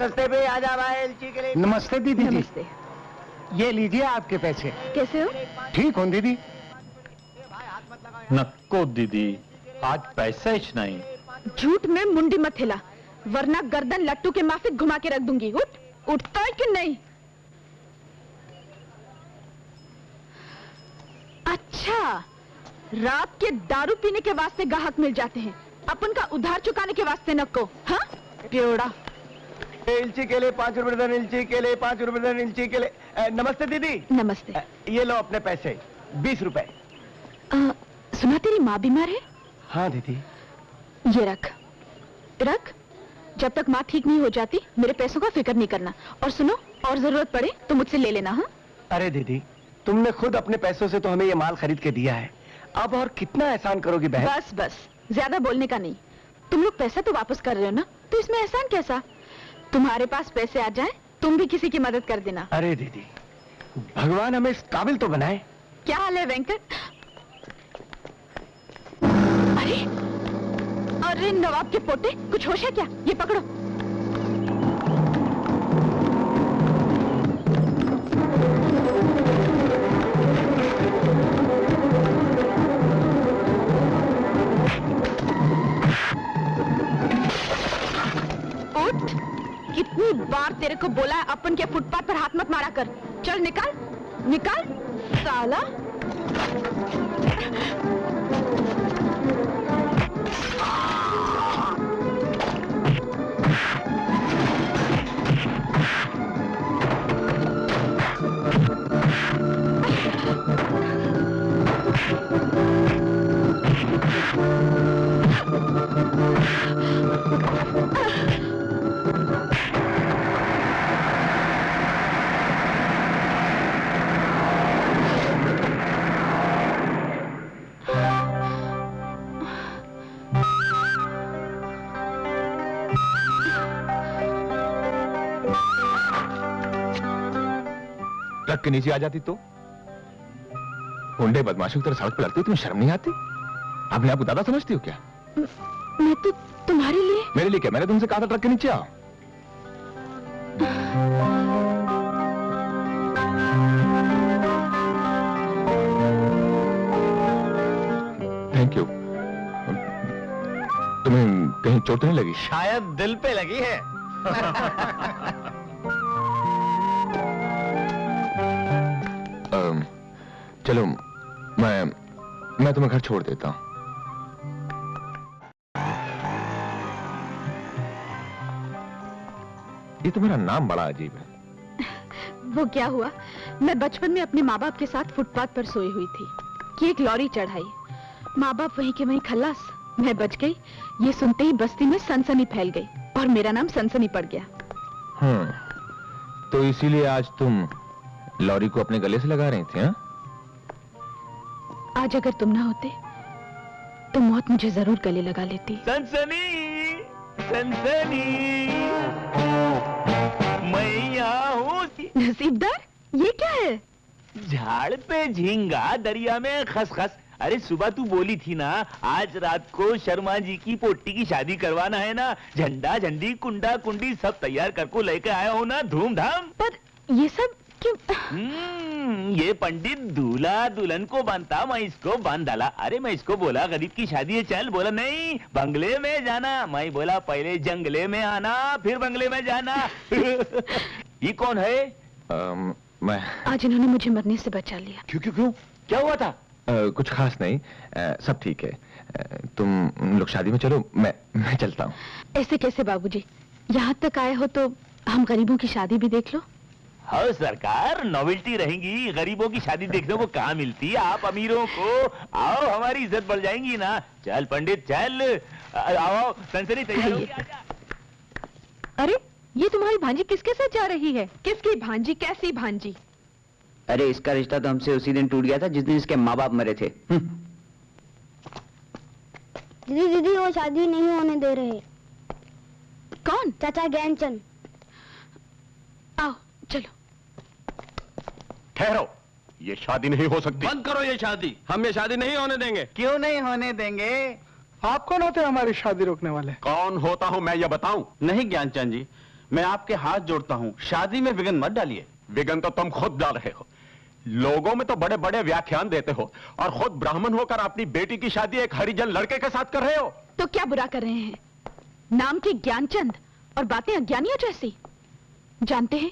सस्ते पे आ जा भाई एलची के लिए। नमस्ते दीदी जी। नमस्ते। ये लीजिए आपके पैसे। कैसे हो? ठीक हूँ दीदी। नको दीदी, आज पैसा ही नहीं। झूठ में मुंडी मत हिला, वरना गर्दन लट्टू के माफिक घुमा के रख दूंगी। उठता है कि नहीं? अच्छा, रात के दारू पीने के वास्ते ग्राहक मिल जाते हैं, अपन का उधार चुकाने के वास्ते नको। हाँ प्योड़ा। इलची के लिए 5 रुपए दर्जन, इलची के लिए 5 रुपए दर्जन, इलची के लिए। नमस्ते दीदी। नमस्ते। ये लो अपने पैसे 20 रुपए। सुना तेरी माँ बीमार है? हाँ दीदी। ये रख रख, जब तक माँ ठीक नहीं हो जाती मेरे पैसों का फिक्र नहीं करना। और सुनो, और जरूरत पड़े तो मुझसे ले लेना। हाँ? अरे दीदी, तुमने खुद अपने पैसों से तो हमें ये माल खरीद के दिया है, अब और कितना एहसान करोगी बहन? बस बस, ज्यादा बोलने का नहीं। तुम लोग पैसा तो वापस कर रहे हो ना, तो इसमें एहसान कैसा? तुम्हारे पास पैसे आ जाएं, तुम भी किसी की मदद कर देना। अरे दीदी, भगवान हमें इस काबिल तो बनाए। क्या हाल है वेंकट? अरे अरे नवाब के पोते, कुछ होश है क्या? ये पकड़ो। उठ, कितनी बार तेरे को बोला है अपन के फुटपाथ पर हाथ मत मारा कर। चल निकाल निकाल साला। ट्रक के नीचे आ जाती तो? गुंडे बदमाशों की तरह सड़क पर लगती हो, तुम्हें शर्म नहीं आती? अपने आप को दादा समझती हो क्या? मैं तो तुम्हारे लिए। मेरे लिए क्या? मैंने तुमसे कहा था ट्रक के नीचे आओ। Thank you. तुम्हें कहीं चोट नहीं लगी? शायद दिल पे लगी है। चलो मैं तुम्हें घर छोड़ देता हूं। ये तुम्हारा नाम बड़ा अजीब है। वो क्या हुआ, मैं बचपन में अपने माँ बाप के साथ फुटपाथ पर सोई हुई थी कि एक लॉरी चढ़ाई, माँ बाप वहीं के वहीं खल्लास, मैं बच गई। ये सुनते ही बस्ती में सनसनी फैल गई और मेरा नाम सनसनी पड़ गया। तो इसीलिए आज तुम लॉरी को अपने गले से लगा रही थी? हाँ? आज अगर तुम ना होते तो मौत मुझे जरूर गले लगा लेती। सनसनी सनसनी मैं यहाँ हूँ। नसीबदार, ये क्या है? झाड़ पे झींगा, दरिया में खसखस। अरे सुबह तू बोली थी ना आज रात को शर्मा जी की पोटी की शादी करवाना है ना, झंडा झंडी कुंडा कुंडी सब तैयार करके लेके आया हो ना, धूमधाम। पर ये सब क्यों? ये पंडित दूल्हा दुल्हन को बांधता, मैं इसको बांध डाला। अरे मैं इसको बोला गरीब की शादी है चल, बोला नहीं बंगले में जाना। मैं बोला पहले जंगले में आना फिर बंगले में जाना। ये कौन है? मैं। आज इन्होंने मुझे मरने से बचा लिया। क्यों क्यों क्यों, क्या हुआ था? कुछ खास नहीं, सब ठीक है। तुम लोग शादी में चलो, मैं चलता हूँ। ऐसे कैसे बाबूजी, यहाँ तक आए हो तो हम गरीबों की शादी भी देख लो। हाँ सरकार, नॉवेल्टी रहेंगी, गरीबों की शादी देखने को कहाँ मिलती है। आप अमीरों को आओ, हमारी इज्जत बढ़ जाएंगी ना। चल पंडित चल, आओ सनसनी तैयार हो गया। अरे ये तुम्हारी भांजी किसके साथ जा रही है? किसकी भांजी? कैसी भांजी? अरे इसका रिश्ता तो हमसे उसी दिन टूट गया था जिस दिन इसके माँ बाप मरे थे। दीदी दीदी वो शादी नहीं होने दे रहे। कौन? चाचा ज्ञानचंद। आओ चलो। ठहरो, ये शादी नहीं हो सकती। बंद करो ये शादी, हम ये शादी नहीं होने देंगे। क्यों नहीं होने देंगे? आप कौन होते हैं हमारी शादी रोकने वाले? कौन होता हूं मैं ये बताऊं? नहीं ज्ञानचंद जी, मैं आपके हाथ जोड़ता हूँ, शादी में विघ्न मत डालिए। विघ्न तो तुम खुद डाल रहे हो। लोगों में तो बड़े बड़े व्याख्यान देते हो और खुद ब्राह्मण होकर अपनी बेटी की शादी एक हरिजन लड़के के साथ कर रहे हो। तो क्या बुरा कर रहे हैं? नाम के ज्ञानचंद और बातें अज्ञानियों जैसी। जानते हैं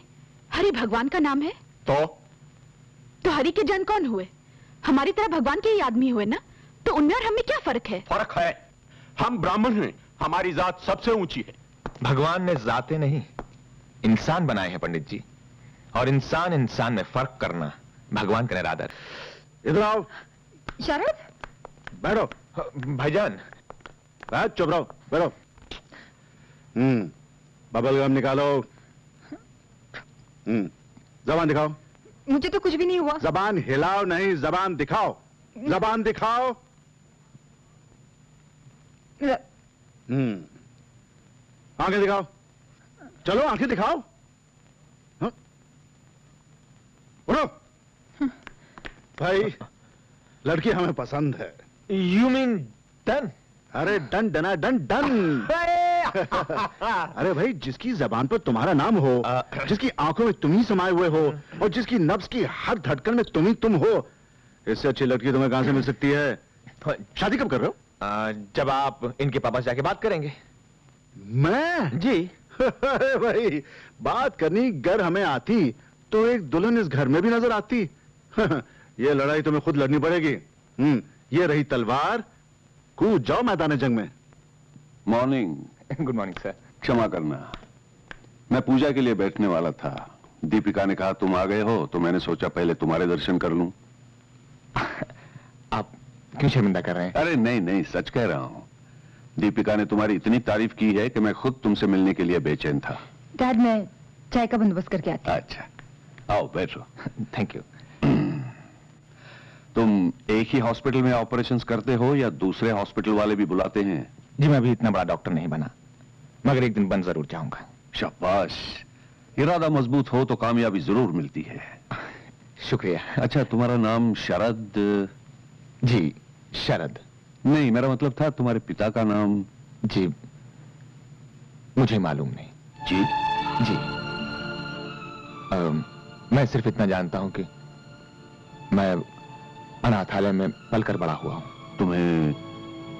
हरि भगवान का नाम है। तो हरि के जन कौन हुए? हमारी तरह भगवान के ही आदमी हुए ना। तो उनमें और हमें क्या फर्क है? फर्क है, हम ब्राह्मण हैं, हमारी जात सबसे ऊंची है। भगवान ने जाते नहीं इंसान बनाए हैं पंडित जी, और इंसान इंसान में फर्क करना भगवान का इरादा है। इधर आओ। शरद, बैठो। भाईजान, चुप रहो, बैठो। बबल गम निकालो। जबान दिखाओ। मुझे तो कुछ भी नहीं हुआ। जबान हिलाओ नहीं, जबान दिखाओ। जबान दिखाओ। आंखें दिखाओ। चलो आंखें दिखाओ। उठो। भाई, लड़की हमें पसंद है। You mean done? अरे डन डना डन डन। अरे भाई, जिसकी जबान पर तुम्हारा नाम हो, जिसकी आंखों में तुम ही समाये हुए हो, और जिसकी नब्ज की हर धड़कन में तुम ही तुम हो, इससे अच्छी लड़की तुम्हें कहां से मिल सकती है? शादी कब कर रहे हो? जब आप इनके पापा से जाके बात करेंगे। मैं? जी। अरे भाई, बात करनी गर हमें आती तो एक दुल्हन इस घर में भी नजर आती। ये लड़ाई तुम्हें खुद लड़नी पड़ेगी। ये रही तलवार, कूद जाओ मैदान जंग में। मॉर्निंग। Good morning sir. क्षमा करना, मैं पूजा के लिए बैठने वाला था। दीपिका ने कहा तुम आ गए हो, तो मैंने सोचा पहले तुम्हारे दर्शन कर लूं। आप क्यों शर्मिंदा कर रहे हैं? अरे नहीं नहीं, सच कह रहा हूं। दीपिका ने तुम्हारी इतनी तारीफ की है कि मैं खुद तुमसे मिलने के लिए बेचैन था। डैड, मैं चाय का बंदोबस्त करके आती हूँ। अच्छा, आओ बैठो। Thank you. तुम एक ही हॉस्पिटल में ऑपरेशंस करते हो या दूसरे हॉस्पिटल वाले भी बुलाते हैं? जी, मैं अभी इतना बड़ा डॉक्टर नहीं बना, मगर एक दिन बन जरूर जाऊंगा। शाबाश, इरादा मजबूत हो तो कामयाबी जरूर मिलती है। शुक्रिया। अच्छा, तुम्हारा नाम शरद? जी, शरद। नहीं, मेरा मतलब था तुम्हारे पिता का नाम। जी, मुझे मालूम नहीं। जी? जी, मैं सिर्फ इतना जानता हूं कि मैं अनाथालय में पलकर बड़ा हुआ हूं। तुम्हें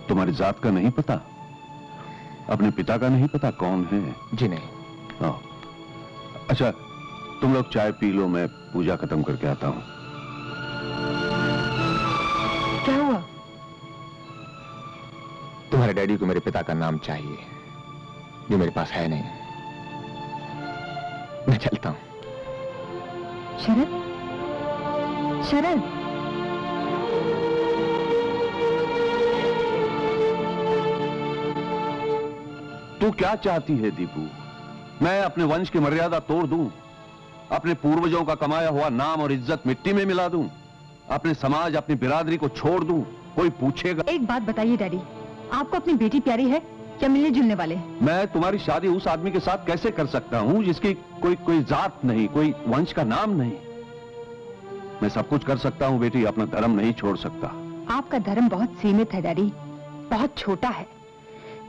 तुम्हारी जात का नहीं पता? अपने पिता का नहीं पता कौन है? जी नहीं। हाँ। अच्छा, तुम लोग चाय पी लो, मैं पूजा खत्म करके आता हूं। क्या हुआ? तुम्हारे डैडी को मेरे पिता का नाम चाहिए, जो मेरे पास है नहीं। मैं चलता हूं। शरद, शरद। तू क्या चाहती है दीपू? मैं अपने वंश की मर्यादा तोड़ दूं? अपने पूर्वजों का कमाया हुआ नाम और इज्जत मिट्टी में मिला दूं? अपने समाज, अपनी बिरादरी को छोड़ दूं? कोई पूछेगा? एक बात बताइए डैडी, आपको अपनी बेटी प्यारी है या मिलने जुलने वाले? मैं तुम्हारी शादी उस आदमी के साथ कैसे कर सकता हूं जिसकी कोई जात नहीं, कोई वंश का नाम नहीं? मैं सब कुछ कर सकता हूं बेटी, अपना धर्म नहीं छोड़ सकता। आपका धर्म बहुत सीमित है डैडी, बहुत छोटा है,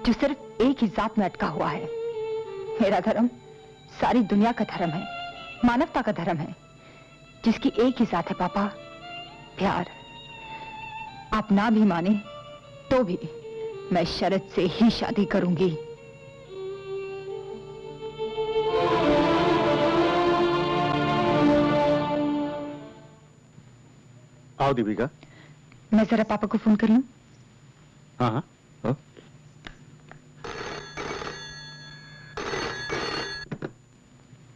जो सिर्फ एक ही जात में अटका हुआ है। मेरा धर्म सारी दुनिया का धर्म है, मानवता का धर्म है, जिसकी एक ही जात है पापा, प्यार। आप ना भी माने तो भी मैं शरद से ही शादी करूंगी। आओ दीपिका। मैं जरा पापा को फोन कर लूं? हाँ हाँ।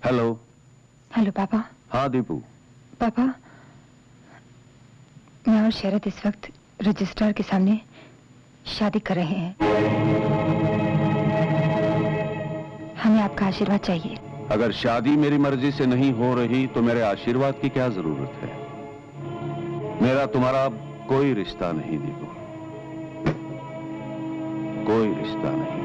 हेलो। हेलो पापा। हाँ दीपू। पापा, मैं और शरद इस वक्त रजिस्ट्रार के सामने शादी कर रहे हैं। हमें आपका आशीर्वाद चाहिए। अगर शादी मेरी मर्जी से नहीं हो रही तो मेरे आशीर्वाद की क्या जरूरत है? मेरा तुम्हारा कोई रिश्ता नहीं दीपू, कोई रिश्ता नहीं।